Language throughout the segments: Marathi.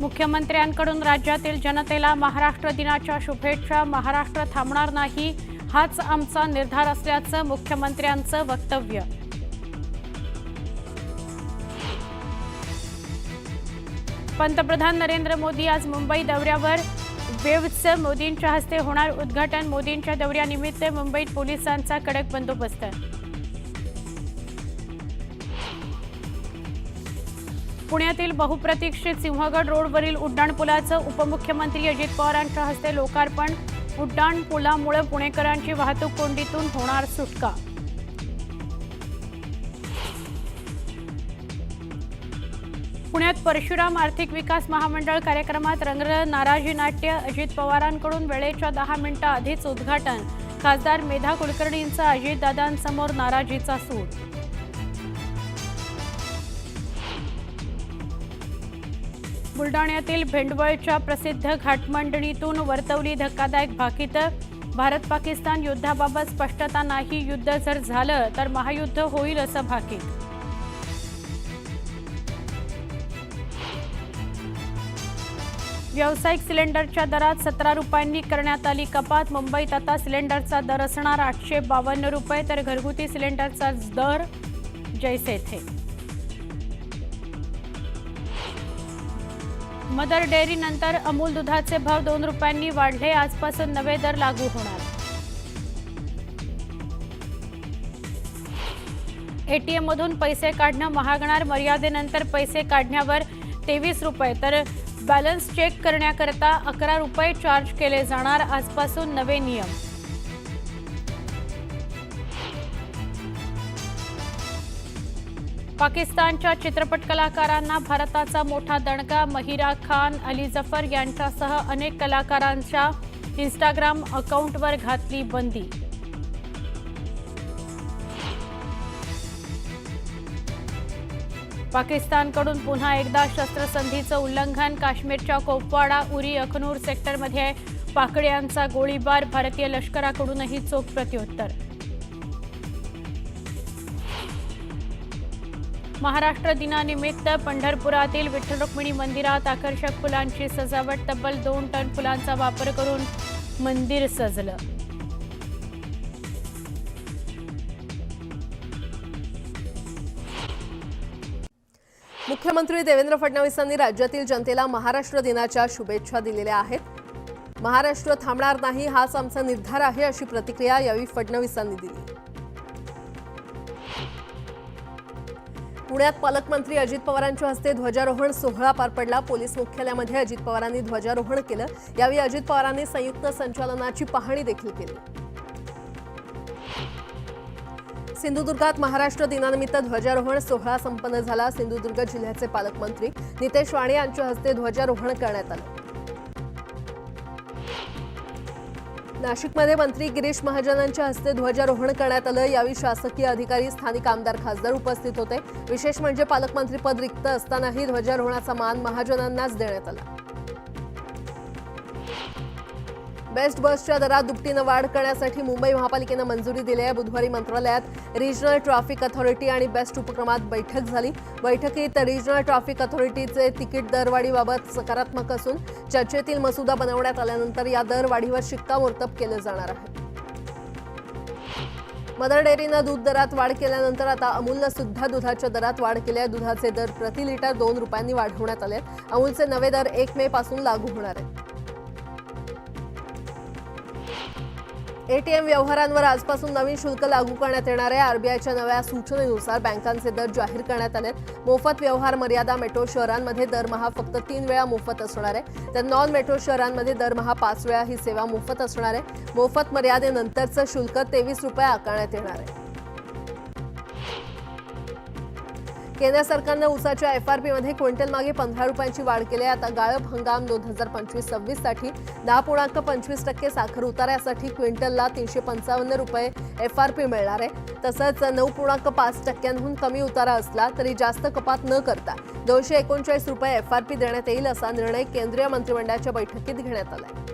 मुख्यमंत्र्यांकडून राज्यातील जनतेला महाराष्ट्र दिनाच्या शुभेच्छा। महाराष्ट्र थांबणार नाही, हाच आमचा निर्धार असल्याचं मुख्यमंत्र्यांचं वक्तव्य। पंतप्रधान नरेंद्र मोदी आज मुंबई दौऱ्यावर। वेव्हचं मोदींच्या हस्ते होणार उद्घाटन। मोदींच्या दौऱ्यानिमित्त मुंबईत पोलिसांचा कडक बंदोबस्त। पुण्यातील बहुप्रतीक्षित सिंहगड रोडवरील उड्डाणपुलाचं उपमुख्यमंत्री अजित पवारांच्या हस्ते लोकार्पण। उड्डाणपुलामुळे पुणेकरांची वाहतूक कोंडीतून होणार सुटका। पुण्यात परशुराम आर्थिक विकास महामंडळ कार्यक्रमात रंगलं नाराजी नाट्य। अजित पवारांकडून वेळेच्या 10 मिनिटं आधीच उद्घाटन। खासदार मेधा कुलकर्णींचा अजितदादांसमोर नाराजीचा सूर। बुलडाण्यातील भेंडवळच्या प्रसिद्ध घाटमांडणीतून वर्तवली धक्कादायक भाकीतं। भारत पाकिस्तान युद्धाबाबत स्पष्टता नाही, युद्ध जर झालं तर महायुद्ध होईल असं भाकीत। व्यावसायिक सिलेंडरच्या दरात 17 रुपयांनी करण्यात आली कपात। मुंबईत आता सिलेंडरचा दर असणार 852 रुपये, तर घरगुती सिलेंडरचा दर जैसे थे। मदर डेअरी नंतर अमूल दुधाचे भाव 2 रुपयांनी वाढले। आजपासून नवे दर लागू होणार। एटीएम मधून पैसे काढणं महागणार। मर्यादेनंतर पैसे काढण्यावर 23 रुपये, तर बॅलन्स चेक करण्याकरता 11 रुपये चार्ज केले जाणार। आजपासून नवे नियम। पाकिस्तानच्या चित्रपट कलाकारांना भारताचा मोठा दणका। महिरा खान, अली जफर यांच्यासह अनेक कलाकारांच्या इंस्टाग्राम अकाउंटवर घातली बंदी। पाकिस्तानकडून पुन्हा एकदा शस्त्रसंधीचं उल्लंघन। काश्मीरच्या कोपवाडा, उरी, अखनूर सेक्टरमध्ये पाकड्यांचा गोळीबार। भारतीय लष्कराकडूनही चोख प्रत्युत्तर। महाराष्ट्र दिनानिमित्त पंढरपुरातील विठ्ठल रुक्मिणी मंदिरात आकर्षक फुलांची सजावट। तब्बल 2 टन फुलांचा वापर करून मंदिर सजलं। मुख्यमंत्री देवेंद्र फडणवीसांनी राज्यातील जनतेला महाराष्ट्र दिनाच्या शुभेच्छा दिलेल्या आहेत। महाराष्ट्र थांबणार नाही, हाच आमचा निर्धार आहे, अशी प्रतिक्रिया यावेळी फडणवीसांनी दिली। पुण्यात पालकमंत्री अजित पवारांच्या हस्ते ध्वजारोहण सोहळा पार पडला। पोलीस मुख्यालयामध्ये अजित पवारांनी ध्वजारोहण केलं। यावेळी अजित पवारांनी संयुक्त संचालनाची पाहणी देखील केली। सिंधुदुर्गात महाराष्ट्र दिनानिमित्त ध्वजारोहण सोहळा संपन्न झाला। सिंधुदुर्ग जिल्ह्याचे पालकमंत्री नितेश राणे यांच्या हस्ते ध्वजारोहण करण्यात आलं। नाशिकमध्ये मंत्री गिरीश महाजनांच्या हस्ते ध्वजारोहण करण्यात आलं। यावेळी शासकीय अधिकारी, स्थानिक आमदार, खासदार उपस्थित होते। विशेष म्हणजे पालकमंत्री पद रिक्त असतानाही ध्वजारोहणाचा मान महाजनांनाच देण्यात आला। बेस्ट बसच्या दरात दुपटीनं वाढ करण्यासाठी मुंबई महापालिकेनं मंजुरी दिली आहे। बुधवारी मंत्रालयात रिजनल ट्रॅफिक अथॉरिटी आणि बेस्ट उपक्रमात बैठक झाली। बैठकीत रिजनल ट्रॅफिक अथॉरिटीचे तिकीट दरवाढीबाबत सकारात्मक असून चर्चेतील मसुदा बनवण्यात आल्यानंतर या दरवाढीवर शिक्कामोर्तब केलं जाणार आहे। मदर डेअरीनं दूध दरात वाढ केल्यानंतर आता अमूलनं सुद्धा दुधाच्या दरात वाढ केली आहे। दुधाचे दर प्रति लिटर 2 रुपयांनी वाढवण्यात आले। अमूलचे नवे दर 1 मे पासून लागू होणार आहेत। एटीएम व्यवहारांवर आजपासून नवीन शुल्क लागू करण्यात येणार आहे। आरबीआयच्या नव्या सूचनेनुसार बँकांचे दर जाहीर करण्यात आले। मोफत व्यवहार मर्यादा मेट्रो शहरांमध्ये दरमहा फक्त 3 वेळा मोफत असणार आहे, तर नॉन मेट्रो शहरांमध्ये दरमहा 5 वेळा ही सेवा मोफत असणार आहे। मोफत मर्यादेनंतरचं शुल्क 23 रुपये आकारण्यात येणार आहे। केंद्र सरकारनं ऊसाच्या एफआरपीमध्ये क्विंटल मागे 15 रुपयांची वाढ केली आहे। आता गाळप हंगाम 2025-26 साठी 10.25% साखर उतार्यासाठी क्विंटलला 355 रुपये एफआरपी मिळणार आहे। तसंच 9.5% कमी उतारा असला तरी जास्त कपात न करता 239 रुपये एफआरपी देण्यात येईल असा निर्णय केंद्रीय मंत्रिमंडळाच्या बैठकीत घेण्यात आला आहे।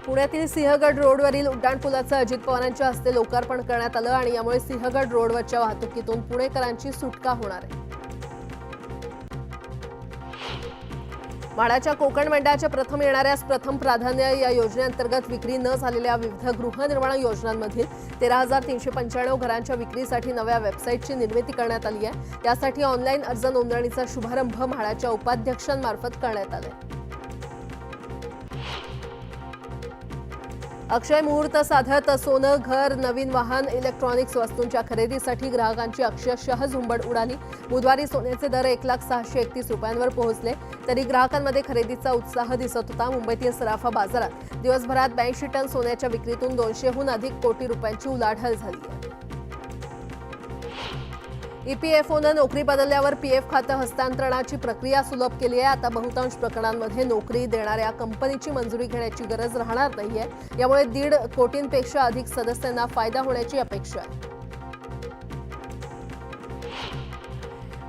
पुण्यातील सिंहगड रोडवरील उड्डाणपुलाचं अजित पवारांच्या हस्ते लोकार्पण करण्यात आलं आणि यामुळे सिंहगड रोडवरच्या वाहतुकीतून पुणेकरांची सुटका होणार आहे। म्हाडाच्या कोकण मंडळाच्या प्रथम येणाऱ्यास प्रथम प्राधान्य या योजनेअंतर्गत विक्री न झालेल्या विविध गृहनिर्माण योजनांमधील 13,395 घरांच्या विक्रीसाठी नव्या वेबसाईटची निर्मिती करण्यात आली आहे। यासाठी ऑनलाईन अर्ज नोंदणीचा शुभारंभ म्हाडाच्या उपाध्यक्षांमार्फत करण्यात आला आहे। अक्षय मुहूर्त साधत सोनं, घर, नवीन वाहन, इलेक्ट्रॉनिक्स वस्तूंच्या खरेदीसाठी ग्राहकांची अक्षरशः झुंबड उडाली। बुधवारी सोन्याचे दर 1,631 रुपयांवर पोहोचले, तरी ग्राहकांमध्ये खरेदीचा उत्साह दिसत होता। मुंबईतील सराफा बाजारात दिवसभरात 82 टन सोन्याच्या विक्रीतून 200हून अधिक कोटी रुपयांची उलाढाल झाली आहे। ईपीएफओनं नोकरी बदलल्यावर पीएफ खातं हस्तांतरणाची प्रक्रिया सुलभ केली आहे। आता बहुतांश प्रकरणांमध्ये नोकरी देणाऱ्या कंपनीची मंजुरी घेण्याची गरज राहणार नाहीये। यामुळे 1.5 कोटींपेक्षा अधिक सदस्यांना फायदा होण्याची अपेक्षा आहे।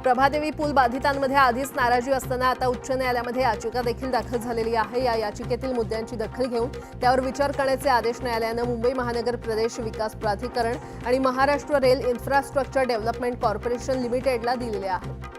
प्रभादेवी पूल बाधितांमध्ये आधीच नाराजी असताना आता उच्च न्यायालयामध्ये याचिका देखील दाखल झालेली आहे। या याचिकेतील मुद्द्यांची दखल घेऊन त्यावर विचार करण्याचे आदेश न्यायालयानं मुंबई महानगर प्रदेश विकास प्राधिकरण आणि Maharashtra rail infrastructure development corporation लिमिटेडला दिलेले आहेत।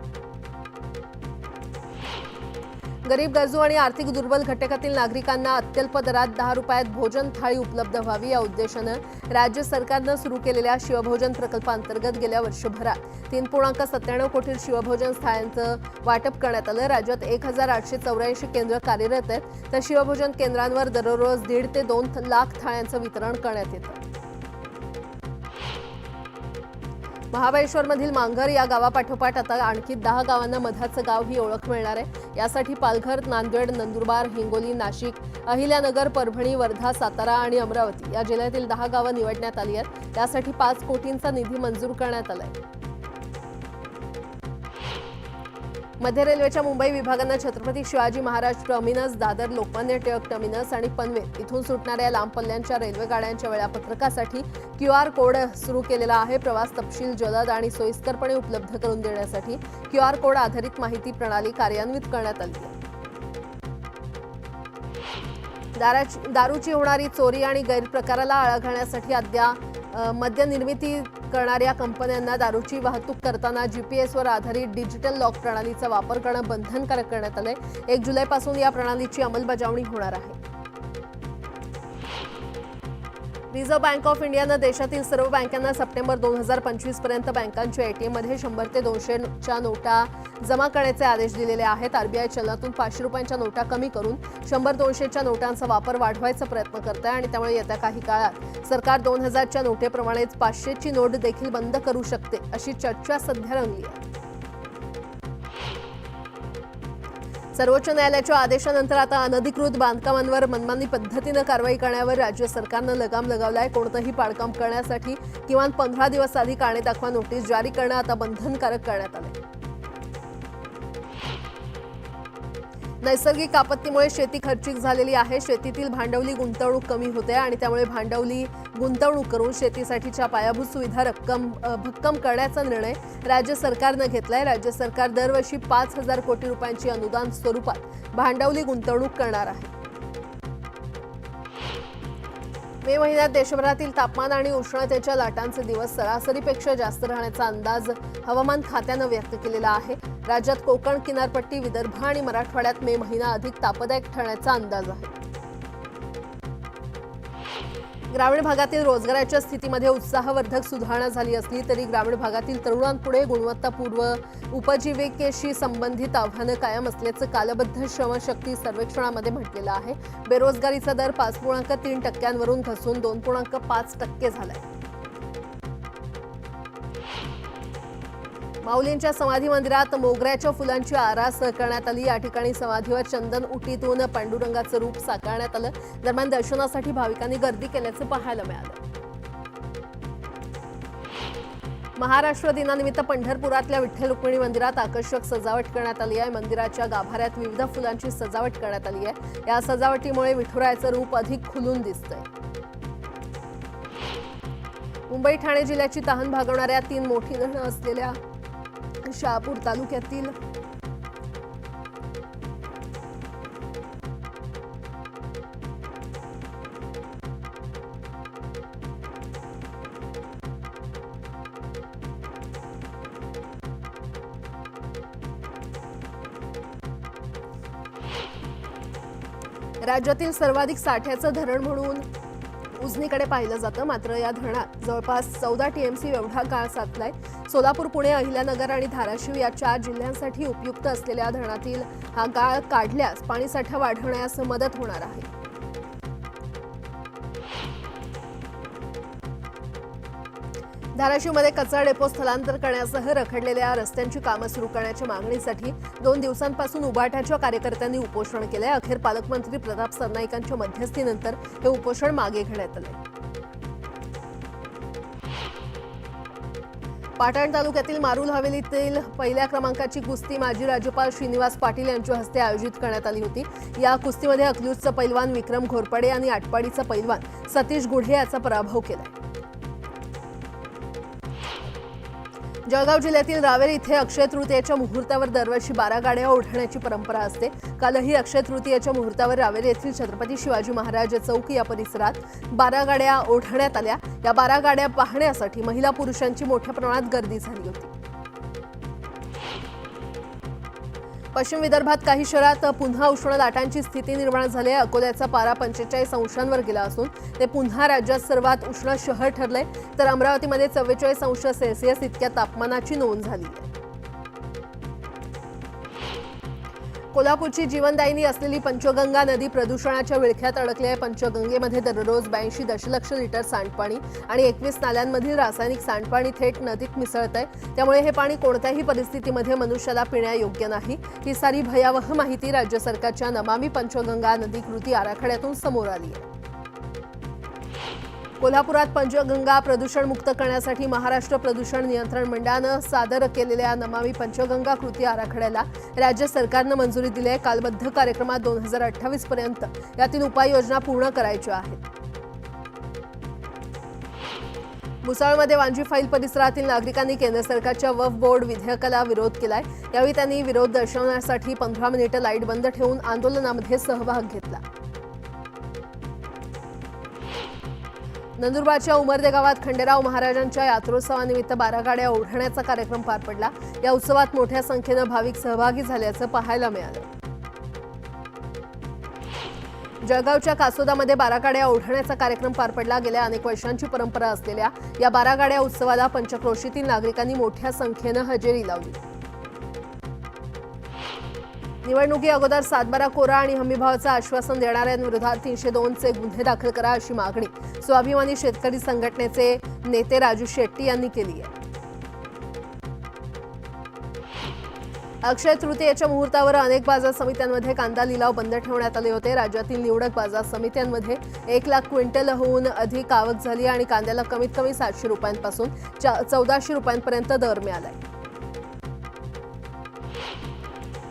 गरीब, गरजू आणि आर्थिक दुर्बल घटकातील नागरिकांना अत्यल्प दरात 10 रुपयात भोजन थाळी उपलब्ध व्हावी या उद्देशानं राज्य सरकारनं सुरू केलेल्या शिवभोजन प्रकल्पांतर्गत गेल्या वर्षभरात 3.97 कोटी शिवभोजन थाळ्यांचं वाटप करण्यात आलं। राज्यात 1,884 केंद्र कार्यरत आहेत, तर शिवभोजन केंद्रांवर दररोज 1.5 ते 2 लाख थाळ्यांचं वितरण करण्यात येतं। महाबळेश्वरमधील मांघर या गावापाठोपाठ आता आणखी 10 गावांना मधाचं गाव ही ओळख मिळणार आहे। यासाठी पालघर, नांदेड, नंदुरबार, हिंगोली, नाशिक, अहिल्यानगर, परभणी, वर्धा, सातारा आणि अमरावती या जिल्ह्यातील 10 गावं निवडण्यात आली आहेत। त्यासाठी 5 कोटींचा निधी मंजूर करण्यात आलाय। मध्य रेल्वेच्या मुंबई विभागानं छत्रपती शिवाजी महाराज टर्मिनस, दादर लोकमान्य टिळक टर्मिनस आणि पनवेल इथून सुटणाऱ्या लांब पल्ल्यांच्या रेल्वे गाड्यांच्या वेळापत्रकासाठी QR कोड सुरू केलेला आहे। प्रवास तपशील जलद आणि सोयीस्करपणे उपलब्ध करून देण्यासाठी QR कोड आधारित माहिती प्रणाली कार्यान्वित करण्यात आली आहे। दारूची होणारी चोरी आणि गैरप्रकाराला आळा घालण्यासाठी मद्य निर्मिती करणाऱ्या कंपन्यांना दारूची वाहतूक करताना जीपीएसवर आधारित डिजिटल लॉक प्रणालीचा वापर करणं बंधनकारक करण्यात आलंय। 1 जुलैपासून या प्रणालीची अंमलबजावणी होणार आहे। रिझर्व्ह बँक ऑफ इंडियानं देशातील सर्व बँकांना सप्टेंबर 2025 पर्यंत बँकांच्या एटीएममध्ये 100 ते 200च्या नोटा जमा करण्याचे आदेश दिलेले आहेत। आरबीआय चलनातून 500 रुपयांच्या नोटा कमी करून 100-200च्या नोटांचा वापर वाढवायचा प्रयत्न करत आहे आणि त्यामुळे येत्या काही काळात सरकार 2000च्या नोटेप्रमाणेच 500ची नोट देखील बंद करू शकते, अशी चर्चा सध्या रंगली आहे। सर्वोच्च न्यायालयाच्या आदेशानंतर आता अनधिकृत बांधकामांवर मनमानी पद्धतीनं कारवाई करण्यावर राज्य सरकारनं लगाम लगावलाय। कोणतंही बांधकाम करण्यासाठी किमान 15 दिवस आधी कारणे दाखवा नोटीस जारी करणं आता बंधनकारक करण्यात आलंय। नैसर्गिक आपत्तीमुळे शेती खर्चिक झालेली आहे। शेतीतील भांडवली गुंतवणूक कमी होते आणि त्यामुळे भांडवली गुंतवणूक करून शेतीसाठीच्या पायाभूत सुविधा भक्कम करण्याचा निर्णय राज्य सरकारनं घेतलाय। राज्य सरकार दरवर्षी 5,000 कोटी रुपयांची अनुदान स्वरूपात भांडवली गुंतवणूक करणार आहे। मे महिन्यात देशभरातील तापमान आणि उष्णतेच्या लाटांचे दिवस सरासरीपेक्षा जास्त राहण्याचा अंदाज हवामान खात्यानं व्यक्त केलेला आहे। राज्यात कोकण किनारपट्टी, विदर्भ आणि मराठवाड्यात मे महिना अधिक तापदायक ठरण्याचा अंदाज आहे। ग्रामीण भागातील रोजगाराच्या स्थितीमध्ये उत्साहवर्धक सुधारणा झाली असली तरी ग्रामीण भागातील तरुणांपुढे गुणवत्तापूर्ण उपजीविकेशी संबंधित आव्हानं कायम असल्याचं कालबद्ध श्रमशक्ती सर्वेक्षणामध्ये म्हटलेलं आहे। बेरोजगारीचा दर 5.3% वरून घसरून 2.5% झालाय। माऊलींच्या समाधी मंदिरात मोगऱ्याच्या फुलांची आरास करण्यात आली। या ठिकाणी समाधीवर चंदन उटीतून पांडुरंगाचं रूप साकारण्यात आलं। दरम्यान दर्शनासाठी भाविकांनी गर्दी केल्याचं पाहायला मिळालं। महाराष्ट्र दिनानिमित्त पंढरपुरातल्या विठ्ठल रुक्मिणी मंदिरात आकर्षक सजावट करण्यात आली आहे। मंदिराच्या गाभाऱ्यात विविध फुलांची सजावट करण्यात आली आहे। या सजावटीमुळे विठुरायाचं रूप अधिक खुलून दिसतंय। मुंबई ठाणे जिल्ह्याची तहान भागवणाऱ्या 3 मोठी धरणं असलेल्या शहापूर तालुक्यातील राज्यातील सर्वाधिक साठ्याचं धरण म्हणून उजनीकडे पाहिलं जातं, मात्र या धरणात जवळपास 14 टीएमसी एवढा गाळ साठलाय. सोलापूर, पुणे, अहिल्यानगर आणि धाराशिव या 4 जिल्ह्यांसाठी उपयुक्त असलेल्या धरणातील हा गाळ काढल्यास पाणीसाठा वाढवण्यास मदत होणार आहे. धाराशिवमध्ये कचरा डेपो स्थलांतर करण्यासह रखडलेल्या रस्त्यांची कामं सुरू करण्याच्या मागणीसाठी 2 दिवसांपासून उभाटाच्या कार्यकर्त्यांनी उपोषण केलंय. अखेर पालकमंत्री प्रताप सरनाईकांच्या मध्यस्थीनंतर हे उपोषण मागे घेण्यात आले. पाटण तालुक्यातील मारुल हवेलीतील पहिल्या क्रमांकाची कुस्ती माजी राज्यपाल श्रीनिवास पाटील यांच्या हस्ते आयोजित करण्यात आली होती. या कुस्तीमध्ये अकलूजचा पैलवान विक्रम घोरपडे आणि आटपाडीचा पैलवान सतीश गुढे याचा पराभव केला. जळगाव जिल्ह्यातील रावेर इथे अक्षय तृतीयेच्या मुहूर्तावर दरवर्षी 12 गाड्या ओढण्याची परंपरा असते. कालही अक्षय तृतीयेच्या मुहूर्तावर रावेर येथील छत्रपती शिवाजी महाराज चौक या परिसरात 12 गाड्या ओढण्यात आल्या. या 12 गाड्या पाहण्यासाठी महिला पुरुषांची मोठ्या प्रमाणात गर्दी झाली होती. पश्चिम विदर्भात काही शहरात पुन्हा उष्ण लाटांची स्थिती निर्माण झाली आहे. अकोल्याचा पारा 45 अंशांवर गेला असून ते पुन्हा राज्यात सर्वात उष्ण शहर ठरलंय. तर अमरावतीमध्ये 44 अंश सेल्सिअस इतक्या तापमानाची नोंद झाली आहे. कोल्हापूरची जीवनदायिनी असलेली पंचगंगा नदी प्रदूषणाच्या विळख्यात अडकली आहे. पंचगंगेमध्ये दररोज 82 दशलक्ष लिटर सांडपाणी आणि 21 नाल्यांमधील रासायनिक सांडपाणी थेट नदीत मिसळत आहे. त्यामुळे हे पाणी कोणत्याही परिस्थितीमध्ये मनुष्याला पिण्यायोग्य नाही. ही सारी भयावह माहिती राज्य सरकारच्या नमामि पंचगंगा नदी कृती आराखड्यातून समोर आली आहे. कोल्हापुरात पंचगंगा प्रदूषणमुक्त करण्यासाठी महाराष्ट्र प्रदूषण नियंत्रण मंडळानं सादर केलेल्या नमामि पंचगंगा कृती आराखड्याला राज्य सरकारनं मंजुरी दिली आहे. कालबद्ध कार्यक्रमात 2028 पर्यंत यातील उपाययोजना पूर्ण करायच्या आहेत. भुसावळमध्ये वांजी फाईल परिसरातील नागरिकांनी केंद्र सरकारच्या वक्फ बोर्ड विधेयकाला विरोध केलाय. यावेळी त्यांनी विरोध दर्शवण्यासाठी 15 मिनिटं लाईट बंद ठेवून आंदोलनामध्ये सहभाग घेतला. नंदुरबारच्या उमरदे गावात खंडेराव महाराजांच्या यात्रोत्सवानिमित्त 12 गाड्या ओढण्याचा कार्यक्रम पार पडला. या उत्सवात मोठ्या संख्येनं भाविक सहभागी झाल्याचं पाहायला मिळालं. जळगावच्या कासोदामध्ये 12 गाड्या ओढण्याचा कार्यक्रम पार पडला. गेल्या अनेक वर्षांची परंपरा असलेल्या या 12 गाड्या उत्सवाला पंचक्रोशीतील नागरिकांनी मोठ्या संख्येनं हजेरी लावली. निवडणुकी अगोदर सातबारा कोरा आणि हमीभावाचं आश्वासन देणाऱ्यांविरोधात 302 चे गुन्हे दाखल करा अशी मागणी स्वाभिमानी शेतकरी संघटनेचे नेते राजू शेट्टी यांनी केली आहे. अक्षय तृतीयेच्या मुहूर्तावर अनेक बाजार समित्यांमध्ये कांदा लिलाव बंद ठेवण्यात आले होते. राज्यातील निवडक बाजार समित्यांमध्ये 1 लाख क्विंटलहून अधिक आवक झाली आणि कांद्याला कमीत कमी 700 रुपयांपासून 1400 रुपयांपर्यंत दर मिळालाय.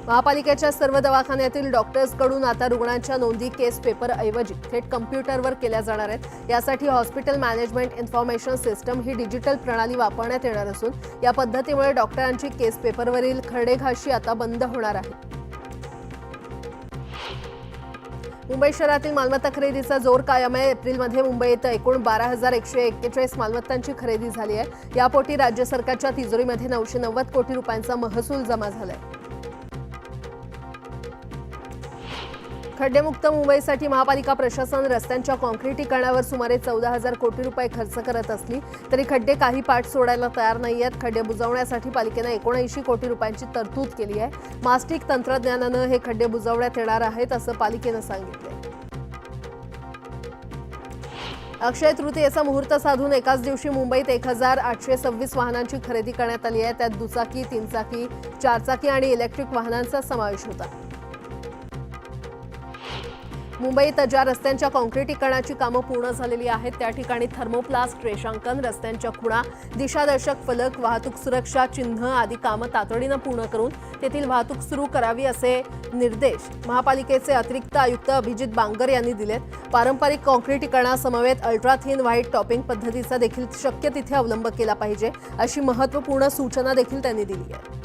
महापालिकेच्या सर्व दवाखान्यातील डॉक्टर्सकडून आता रुग्णांच्या नोंदी केस पेपर ऐवजी थेट कम्प्युटरवर केल्या जाणार आहेत. यासाठी हॉस्पिटल मॅनेजमेंट इन्फॉर्मेशन सिस्टम ही डिजिटल प्रणाली वापरण्यात येणार असून या पद्धतीमुळे डॉक्टरांची केस पेपरवरील खरडेघाशी आता बंद होणार आहे. मुंबई शहरातील मालमत्ता खरेदीचा जोर कायम आहे. एप्रिलमध्ये मुंबईत एकूण 12,141 मालमत्तांची खरेदी झाली आहे. यापोटी राज्य सरकारच्या तिजोरीमध्ये 990 कोटी रुपयांचा महसूल जमा झालाय. खड्डेमुक्त मुंबईसाठी महापालिका प्रशासन रस्त्यांच्या काँक्रिटीकरणावर सुमारे 14,000 कोटी रुपये खर्च करत असली तरी खड्डे काही पाठ सोडायला तयार नाहीयेत. खड्डे बुजवण्यासाठी पालिकेनं 79 कोटी रुपयांची तरतूद केली आहे. मास्टिक तंत्रज्ञानानं हे खड्डे बुजवण्यात येणार आहेत असं पालिकेनं सांगितलंय. अक्षय तृतीयेचा मुहूर्त साधून एकाच दिवशी मुंबईत 1,826 वाहनांची खरेदी करण्यात आली आहे. त्यात दुचाकी, 3 चाकी, 4 चाकी आणि इलेक्ट्रिक वाहनांचा समावेश होता. मुंबईत ज्या रस्त्यांच्या काँक्रिटीकरणाची कामं पूर्ण झालेली आहेत त्या ठिकाणी थर्मोप्लास्ट, रेषांकन, रस्त्यांच्या खुणा, दिशादर्शक फलक, वाहतूक सुरक्षा चिन्ह आदी कामं तातडीनं पूर्ण करून तेथील वाहतूक सुरू करावी असे निर्देश महापालिकेचे अतिरिक्त आयुक्त अभिजित बांगर यांनी दिलेत. पारंपरिक काँक्रिटीकरणासमवेत अल्ट्रा थिन व्हाईट टॉपिंग पद्धतीचा देखील शक्य तिथे अवलंब केला पाहिजे अशी महत्त्वपूर्ण सूचना देखील त्यांनी दिली आहे.